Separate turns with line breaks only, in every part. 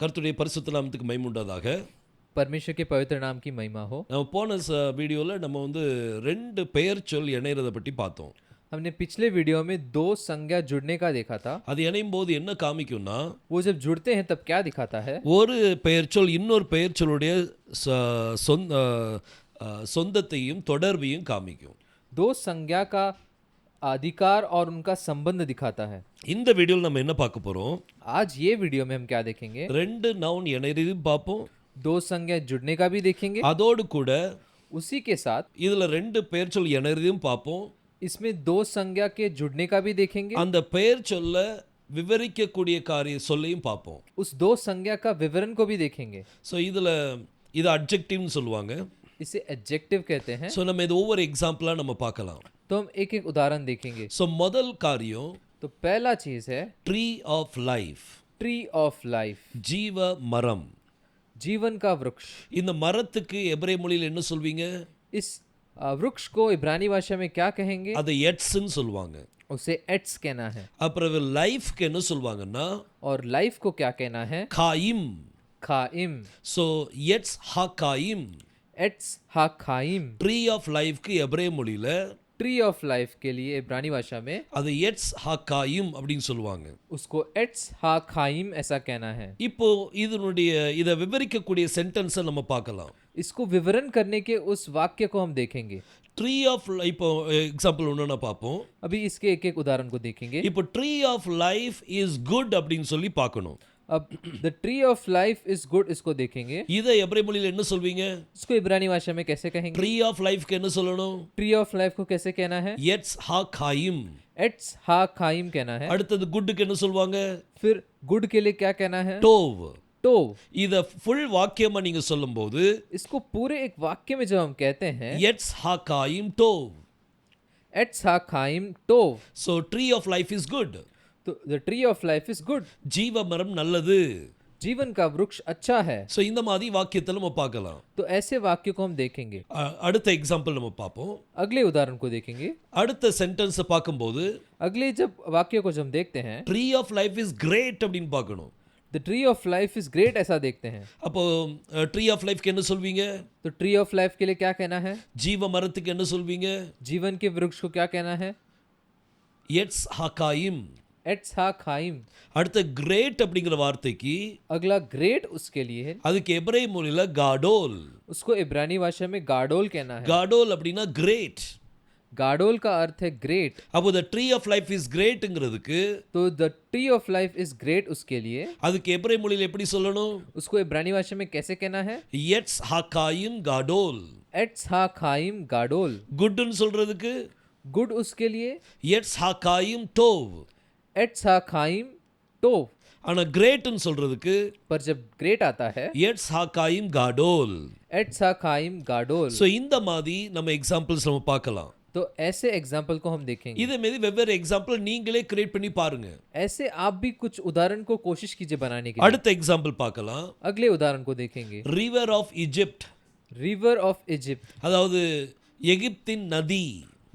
கர்த்தருடைய பரிசுத்த நாமத்துக்கு மகிமை உண்டாதாக.
परमेश्वर के पवित्र नाम की महिमा हो।
நம்ம போன வீடியோல நம்ம வந்து ரெண்டு பெயர் சொல் இணையறத பற்றி பார்த்தோம்.
हमने पिछले वीडियो में दो संज्ञा जुड़ने का देखा था।
அது இணையும் போது என்ன காமிக்கும்னா,
वो जब जुड़ते हैं तब क्या दिखाता है?
ஒரு பெயர் சொல் இன்னொரு பெயர் சொல்லுடைய சொந்தத்தையும் தொடர்பையும் காமிக்கும்.
दो संज्ञा का अधिकार और उनका संबंध दिखाता है।
இந்த வீடியோல நம்ம என்ன பார்க்க போறோம்?
आज ये वीडियो में हम क्या देखेंगे?
ரெண்டு நவுன் இணையறதையும் பார்ப்போம்.
दो संज्ञा जुड़ने का भी देखेंगे।
அதோடு கூட
उसी के साथ
இதுல ரெண்டு பெயர் சொல் இணையறதையும் பார்ப்போம்.
इसमें दो संज्ञा के जुड़ने का भी देखेंगे।
அந்த பெயர் சொல்ல விவரிக்கக்கூடிய காரிய சொல்லையும் பார்ப்போம்.
उस दो संज्ञा का विवरण को भी देखेंगे।
ஸோ இது அட்ஜெக்டிவ்னு சொல்லுவாங்க.
इसे एडजेक्टिव कहते हैं।
ஸோ நம்ம இது ஒவ்வொரு எக்ஸாம்பிளா நம்ம பார்க்கலாம்.
तो हम एक एक उदाहरण देखेंगे।
ஸோ முதல் காரியம்
तो पहला चीज है
tree of life,
tree of life,
ஜீவ மரம்.
जीवन का वृक्ष।
இந்த மரத்துக்கு எபிரேய மொழியில் என்ன சொல்வீங்க?
इस वृक्ष को इब्रानी भाषा में क्या कहेंगे?
அதை எட்ஸ்ன்னு சொல்லுவாங்க.
उसे एट्स कहना है।
அப்புறம் லைஃப்க்கு என்ன சொல்வாங்கன்னா,
और लाइफ को क्या कहना है?
காயிம்.
खाइम।
ஸோ எட்ஸ் ஹா காயிம்.
एट्स हा खाइम।
ட்ரீ ஆஃப் லைஃப்க்கு எபிரேய மொழியில
ट्री ऑफ लाइफ के लिए इब्रानी भाषा में
அது எட்ஸ் ஹா காயிம் அப்படின்னு சொல்லுவாங்க.
उसको एट्स हा खाइम ऐसा कहना है।
இப்போ இதை விவரிக்கக்கூடிய சென்டென்ஸை நம்ம பார்க்கலாம்.
इसको विवरण करने के उस वाक्य को हम देखेंगे।
ட்ரீ ஆஃப் இப்போ எக்ஸாம்பிள் ஒன்று பார்ப்போம்.
अभी इसके एक एक उदाहरण को देखेंगे।
இப்போ tree of life is good அப்படின்னு சொல்லி பார்க்கணும்.
अब the tree of life is good इसको देखेंगे।
இதை எபிரேய மொழியில் என்ன சொல்வீங்க?
इसको इब्रानी भाषा में कैसे कहेंगे?
ட்ரீ ஆஃப் லைஃப்க்கு என்ன சொல்லணும்?
ट्री ऑफ लाइफ को कैसे कहना है?
எட்ஸ் ஹா காயிம்.
एट्स हा खाइम कहना है।
அடுத்தது குட்க்கு என்ன சொல்வாங்க?
फिर गुड के लिए क्या कहना है?
டோவ்.
तो
இத ஃபுல் வாக்கியமா நீங்க சொல்லும்போது
इसको पूरे एक वाक्य में जब हम कहते हैं
எட்ஸ் ஹா காயிம் டோவ்.
एट्स हा खाइम टो,
so tree of life is good.
तो the tree of life is good,
ஜீவ மரம் நல்லது.
जीवन का वृक्ष अच्छा है।
சோ இந்த மாதிரி வாக்கியத்தை நம்ம பார்க்கலாம்.
तो ऐसे वाक्य को हम देखेंगे।
அடுத்த எக்ஸாம்பிள் நம்ம பார்ப்போம்.
अगले उदाहरण को देखेंगे।
அடுத்த சென்டென்ஸ் பார்க்கும்போது
अगले जब वाक्य को जब हम देखते हैं
tree of life is great அப்படின்னு பார்க்கணும்.
The tree of life is great ऐसा देखते हैं।
அப்போ ட்ரீ ஆஃப் லைஃப்க்கு என்ன சொல்வீங்க?
तो ट्री ऑफ लाइफ के लिए क्या कहना है?
ஜீவ மரத்துக்கு என்ன சொல்வீங்க?
जीवन के वृक्ष को क्या कहना है?
எட்ஸ் ஹா காயிம்.
एट्स हा खाइम।
அடுத்த கிரேட் அப்படிங்கிற வார்த்தைக்கு
अगला ग्रेट उसके लिए है,
அதுக்கு எபிரேய மொழியில காடோல்.
उसको इब्रानी भाषा में गाडोल कहना है।
காடோல் அப்படின்னா கிரேட்.
गाडोल का अर्थ है ग्रेट।
அப்போ the tree of life is greatங்கிறதுக்கு
तो the tree of life is great उसके लिए
அதுக்கு எபிரேய மொழியில எப்படி சொல்லணும்?
उसको इब्रानी भाषा में कैसे कहना है?
எட்ஸ் ஹா காயிம் காடோல்.
एट्स हा खाइम गाडोल।
குட்னு சொல்றதுக்கு
गुड उसके लिए
எட்ஸ் ஹா காயிம் டோவ்.
एट्स हा खाइम टो,
ஆனா கிரேட்னு சொல்றதுக்கு
पर जब ग्रेट आता है
எட்ஸ் ஹா காயிம் காடோல்.
एट्स हा खाइम गाडोल।
சோ இந்த மாதிரி நம்ம எக்ஸாம்பிள்ஸ் நம்ம பார்க்கலாம்.
तो ऐसे एग्जाम्पल को हम देखेंगे।
இதே மாதிரி வெவ்வேறு எக்ஸாம்பிள் நீங்களே கிரியேட் பண்ணி பாருங்க.
ऐसे आप भी कुछ उदाहरण को कोशिश कीजिए बनाने के लिए।
அடுத்த எக்ஸாம்பிள் பார்க்கலாம்.
अगले उदाहरण को देखेंगे।
River of Egypt,
river of Egypt,
அதாவது எகிப்தின் நதி.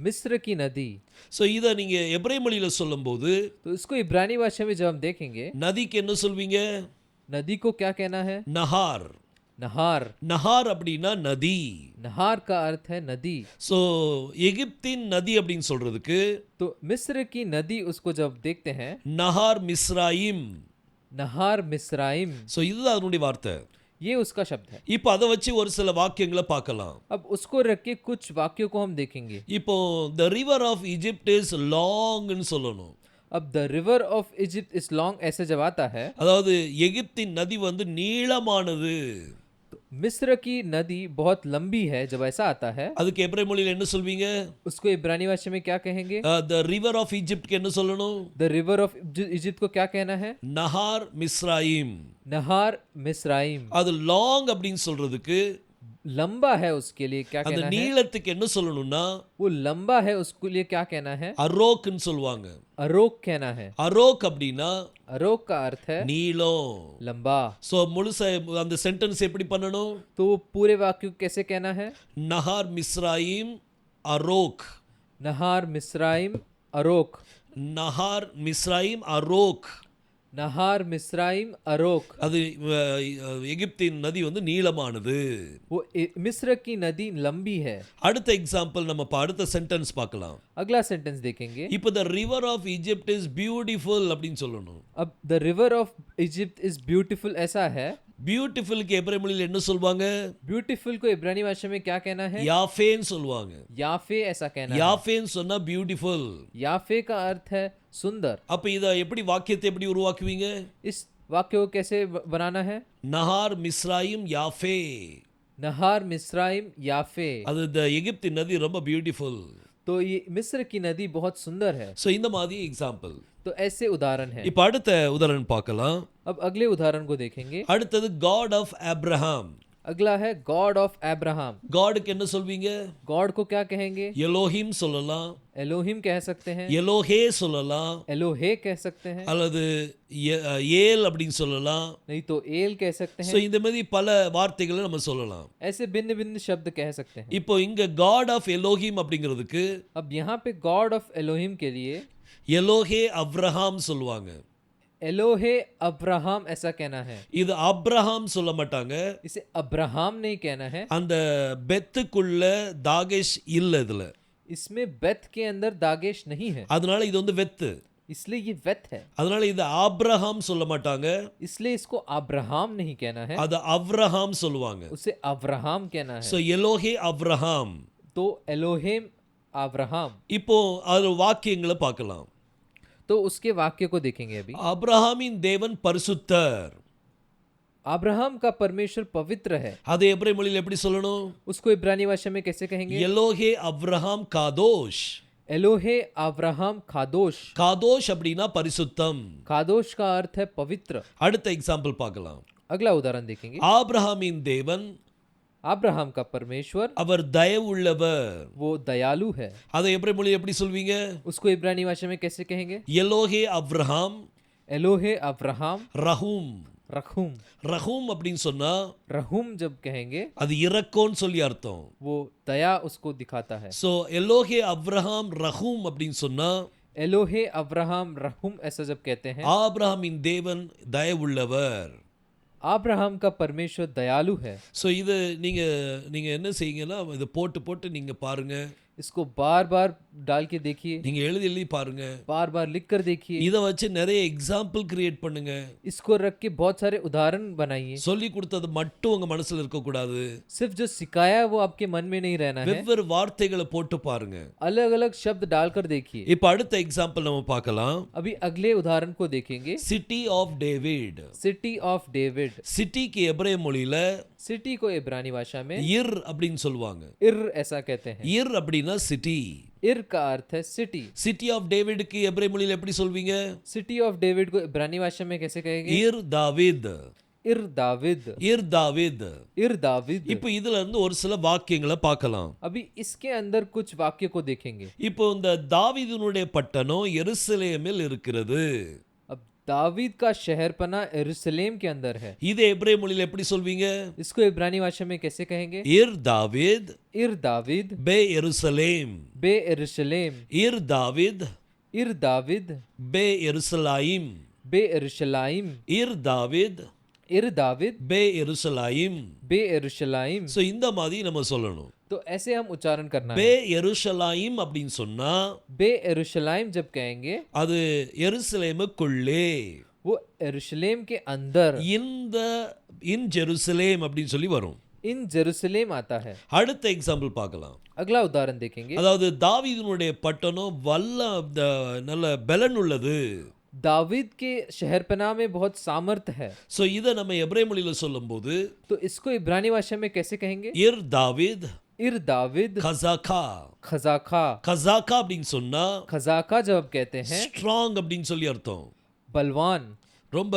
मिस्र की नदी।
ஸோ இதை நீங்க எபிரேய மொழியில சொல்லும்போது
तो इसको इब्रानी भाषा में जब हम देखेंगे
நதிக்கு என்ன சொல்வீங்க?
नदी को क्या कहना है?
நஹார்.
नहार।
நஹார் அப்படின்னா நதி.
नहार का अर्थ है नदी।
ஸோ எகிப்தின் நதி அப்படின்னு சொல்றதுக்கு
तो मिस्र की नदी उसको जब देखते हैं
நஹார் மிஸ்ராயிம்.
नहार मिस्राइम,
ஸோ இதுதான் அதனுடைய வார்த்தை.
ये उसका शब्द है।
இப்போ அதை வச்சு ஒரு சில வாக்கியங்களை பார்க்கலாம்.
अब उसको रख के कुछ वाक्यों को हम देखेंगे।
இப்போ the river of Egypt is லாங்னு சொல்லணும்.
अब the river of Egypt is long ऐसे जब आता है,
அதாவது எகிப்தின் நதி வந்து நீளமானது.
तो मिस्र की नदी बहुत लंबी है जब ऐसा आता है,
அதுக்கு எபிரேய மொழியில என்ன சொல்வீங்க?
उसको इब्रानी भाषा में क्या कहेंगे?
த ரிவர் ஆஃப் இஜிப்ட்க்கு என்ன சொல்லணும்?
द रिवर ऑफ इजिप्ट को क्या कहना है?
நஹார் மிஸ்ராயிம்.
नहार मिस्राइम।
அது லாங் அப்படின்னு சொல்றதுக்கு
लंबा है उसके लिए क्या
அந்த
कहना है?
நீளத்துக்கு என்ன சொல்லணும்னா
वो लंबा है उसके लिए क्या कहना है?
அரோக்னு சொல்லுவாங்க.
अरोक कहना है।
அரோக் அப்படின்னா
अरोक का अर्थ है
நீளம்.
लंबा।
சோ முழுசா அந்த சென்டென்ஸ் எப்படி பண்ணணும்?
तो वो पूरे वाक्य को कैसे कहना है?
நஹார் மிஸ்ராயிம் அரோக்.
नहार मिस्राइम अरोक।
நஹார் மிஸ்ராயிம் அரோக்.
नहार मिस्राइम अरोक
அது எகிப்தின் நதி வந்து நீளமானது.
वो मिस्र की नदी लंबी है।
அடுத்த எக்ஸாம்பிள் நம்ம அடுத்த சென்டென்ஸ் பார்க்கலாம்.
अगला सेंटेंस देखेंगे।
இப்போ the river of Egypt is beautiful அப்படின்னு சொல்லணும்.
अब the river of Egypt is beautiful ऐसा है।
பியூட்டிஃபுல்க்கு எபிரேய மொழியில் என்ன சொல்வாங்க?
ब्यूटीफुल को इब्रानी भाषा में क्या कहना है?
யாஃபேன்னு சொல்லுவாங்க.
याफे ऐसा कहना है।
யாஃபேன்னு சொன்னா பியூட்டிஃபுல்.
याफे का अर्थ है सुंदर।
அப்ப இத எப்படி வாக்கியத்தை எப்படி உருவாக்குவீங்க?
इस वाक्य को कैसे बनाना है?
நஹார் மிஸ்ராயிம் யாஃபே.
नहार मिस्राइम याफे।
அது இந்த எகிப்தின் நதி ரொம்ப பியூட்டிஃபுல்.
तो ये मिस्र की नदी बहुत सुंदर है।
சோ இந்த மாதிரி எக்ஸாம்பிள்.
तो ऐसे उदाहरण है।
இப்போ அடுத்த உதாரணம் பார்க்கலாம்.
अब अगले उदाहरण को देखेंगे।
அடுத்தது God of Abraham.
अगला है गॉड ऑफ अब्राहम।
காடுக்கு என்ன சொல்வீங்க?
गॉड को क्या कहेंगे?
எலோஹிம் சொல்லலாம்.
एलोहिम कह सकते हैं।
எலோஹே சொல்லலாம்.
एलोहे कह सकते हैं।
அல்லது ஏல் அப்படின்னு சொல்லலாம்.
नहीं तो एल कह सकते
சோ
हैं।
இந்த மாதிரி பல வார்த்தைகளை நம்ம சொல்லலாம்.
ऐसे भिन्न भिन्न शब्द कह सकते हैं।
இப்போ இங்க God of எலோஹிம் அப்படிங்கிறதுக்கு
अब यहाँ पे गॉड ऑफ एलोहिम के लिए
எலோஹே அப்ரஹாம் சொல்லுவாங்க.
एलोहे अब्राहम ऐसा कहना है।
இது அப்ரஹாம் சொல்ல மாட்டாங்க.
इसे अब्राहम नहीं कहना है।
அந்த பெத்துக்குள்ள தாகேஷ் இல்ல இதுல.
इसमें बेथ के अंदर दागेश नहीं है,
அதனால இது வந்து வெத்து.
इसलिए ये वेथ है।
அதனால இது ஆபிரகாம் சொல்ல மாட்டாங்க.
इसलिए इसको अब्राहम नहीं कहना है,
அது அவ்ரஹாம் சொல்லுவாங்க.
उसे अब्राहम कहना है।
சோ எலோஹே அவ்ரஹாம்.
तो एलोहेम अब्राहम।
இப்போ அது வாக்கியங்களை பார்க்கலாம்.
तो उसके वाक्य को देखेंगे अभी।
அப்ரஹாமின் தேவன் பரிசுத்தர்.
अब्राहम का परमेश्वर पवित्र है।
அது எபிரேய மொழியில் எப்படி சொல்லணும்?
उसको इब्रानी भाषा में कैसे कहेंगे?
எலோஹே அப்ரஹாம் காதோஷ்.
एलोहे अब्राहम खादोश।
காதோஷ் அப்படின்னா பரிசுத்தம்.
खादोश का अर्थ है पवित्र।
அடுத்த எக்ஸாம்பிள் பார்க்கலாம்.
अगला उदाहरण देखेंगे।
ஆபிரகாமின் தேவன்
अब्राहम का परमेश्वर
அவர் தயவுள்ளவர்.
वो दयालु है।
அதை எபிரேய மொழியில் எப்படி சொல்வீங்க?
उसको इब्रानी भाषा में कैसे कहेंगे?
எலோஹே அப்ரஹாம்
एलोहे अब्राहम
ரஹூம்.
रखूम।
ரஹூம் அப்படின்னு சொன்னா
रहूम जब कहेंगे
அது இரக்கம்னு சொல்லி அர்த்தம்.
वो दया उसको दिखाता है।
சோ எலோஹே அப்ரஹாம் ரஹூம் அப்படின்னு சொன்னா
एलोहे अब्राहम रहूम ऐसा जब कहते हैं,
ஆபிரகாமின் தேவன் தயவுள்ளவர்.
अब्राहम का परमेश्वर दयालु है।
சோ இது நீங்க நீங்க என்ன செய்யுங்கன்னா இதை போட்டு போட்டு நீங்க பாருங்க.
इसको बार बार डाल के देखिए,
நீங்க எழுதி எழுதி பாருங்க.
बार बार लिख कर देखिए।
இதை வச்சு நிறைய எக்ஸாம்பிள் கிரியேட் பண்ணுங்க.
इसको रख के बहुत सारे उदाहरण बनाइए।
சொல்லி கொடுத்தது மட்டும் உங்க மனசுல இருக்க கூடாது.
सिर्फ जो सिखाया है वो आपके मन में नहीं रहना है,
வெவ்வேறு வார்த்தைகளை போட்டு பாருங்க.
अलग अलग शब्द डालकर देखिए।
இப்போ அடுத்த எக்ஸாம்பிள் நம்ம பார்க்கலாம்.
अभी अगले उदाहरण को देखेंगे।
City of David.
City of David.
சிட்டிக்கு எபிரேய மொழியில
सिटी को इब्रानी भाषा में
இர் அப்படின்னு சொல்லுவாங்க.
इर ऐसा कहते हैं।
இர் அப்படின்னா சிட்டி.
इर का अर्थ है सिटी।
சிட்டி ஆஃப் டேவிடுக்கு எபிரேய மொழியில எப்படி சொல்வீங்க?
सिटी ऑफ डेविड को इब्रानी भाषा में कैसे कहेंगे?
இர் தாவீத்.
इर दाविद।
இர் தாவீத்.
इर दाविद।
இப்போ இதுல இருந்து ஒரு சில வாக்கியங்களை பார்க்கலாம்.
अभी इसके अंदर कुछ वाक्य को देखेंगे।
இப்போ இந்த தாவீதினுடைய பட்டணம் எருசலேமில் இருக்கிறது.
अब दावीद का शहरपना यरूशलेम के अंदर है।
இது எபிரேய மொழியில எப்படி சொல்வீங்க?
इसको इब्रानी भाषा में कैसे कहेंगे?
இர் தாவீத்
इर दाविद
பே எருசலேம்.
बे यरूशलेम।
இர் தாவீத்
इर दाविद
பே எருசலாயிம்.
बे यरूशलाइम।
இர் தாவீத்
इर दाविद
பே எருசலாயிம்.
बे यरूशलाइम।
சோ இந்த மாதிரி நம்ம சொல்லணும்.
तो ऐसे हम उच्चारण करना
பே
है।
எருசலாயிம் அப்படின்னு சொன்னா
बे यरूशलाइम जब कहेंगे
அது எருசலேமுக்குள்ளே.
वो यरूशलेम के अंदर,
இந்த இன் ஜெருசலேம் அப்படின்னு சொல்லி வரும்.
इन जेरूशलेम आता है।
அடுத்த எக்ஸாம்பிள் பார்க்கலாம்.
अगला उदाहरण देखेंगे।
அதாவது தாவீதினுடைய பட்டணம் நல்ல பலன் உள்ளது.
दावीद के शहरपनाह में बहुत सामर्थ है।
சோ இத நம்ம எபிரேய மொழியில சொல்லும்போது
तो इसको इब्रानी भाषा में कैसे कहेंगे?
இர் தாவீத்
इर दाविद
கசாக்கா.
खजाका।
கசாக்கா அப்படின்னு சொன்னா
खजाका जब कहते हैं
ஸ்ட்ராங் அப்படின்னு சொல்லி அர்த்தம்.
बलवान,
ரொம்ப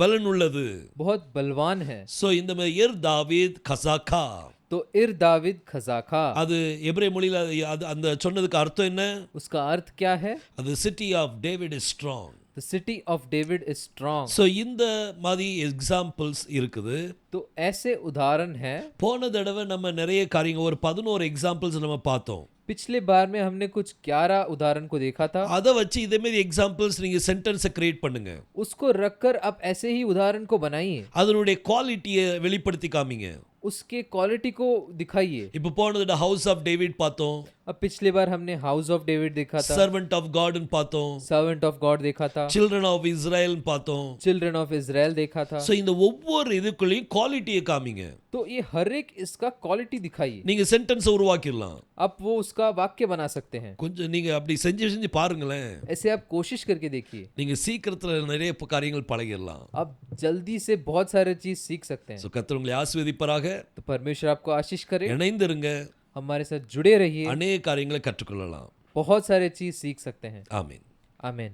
பலன் உள்ளது.
बहुत बलवान है।
சோ இந்த மாதிரி இர் தாவீத் கசாக்கா.
तो इर दाविद खजाका,
அது எபிரேய மொழியில அது அந்த சொன்னதுக்கு அர்த்தம் என்ன?
उसका अर्थ क्या है?
அது city of David is strong.
The city of David is strong.
So இந்த மாதிரி எக்ஸாம்பிள்ஸ் இருக்குது.
तो ऐसे उदाहरण है।
போன தடவை நம்ம நிறைய காரியங்கள் ஒரு 11 எக்ஸாம்பிள்ஸ் நம்ம பார்த்தோம்.
पिछले बार में हमने कुछ 11 उदाहरण को देखा था।
அதை வச்சு இதே மாதிரி எக்ஸாம்பிள்ஸ் நீங்க சென்டென்ஸை கிரியேட் பண்ணுங்க.
उसको रखकर आप ऐसे ही उदाहरण को बनाइए,
அதனுடைய குவாலிட்டியை வெளிப்படுத்தி காமிங்க.
उसके क्वालिटी को दिखाइए।
இப்போ போனது ஹவுஸ் ஆஃப் டேவிட் பார்த்தோம்,
अब पिछले बार हमने हाउस ऑफ डेविड देखा था,
சர்வெண்ட் ஆஃப் காட்னு பார்த்தோம்,
सर्वेंट ऑफ गॉड देखा था,
சில்ட்ரன் ஆஃப் இஸ்ரேல் பார்த்தோம்.
चिल्ड्रन ऑफ इजराइल देखा था।
சோ இந்த ஒவ்வொரு இதுக்குள்ளேயும் குவாலிட்டியை காமிங்க.
तो ये हर एक इसका क्वालिटी दिखाइए।
நீங்க சென்டென்ஸை உருவாக்கிடலாம்.
अब वो उसका वाक्य बना सकते हैं।
கொஞ்சம் நீங்க அப்படி செஞ்சு பாருங்களேன்.
ऐसे आप कोशिश करके देखिए,
நீங்க சீக்கிரத்துல நிறைய காரியங்கள் பழகிடலாம்.
अब जल्दी से बहुत सारे चीज सीख सकते हैं।
சோ கர்த்தர் உங்களை ஆசீர்வதிப்பாராக.
तो परमेश्वर आपको आशीष करे,
இணைந்திருங்க,
हमारे साथ जुड़े रहिए,
அநேக காரியங்களை கற்றுக்கொள்ளலாம்.
बहुत सारे चीज सीख सकते हैं।
ஆமென்.
आमीन।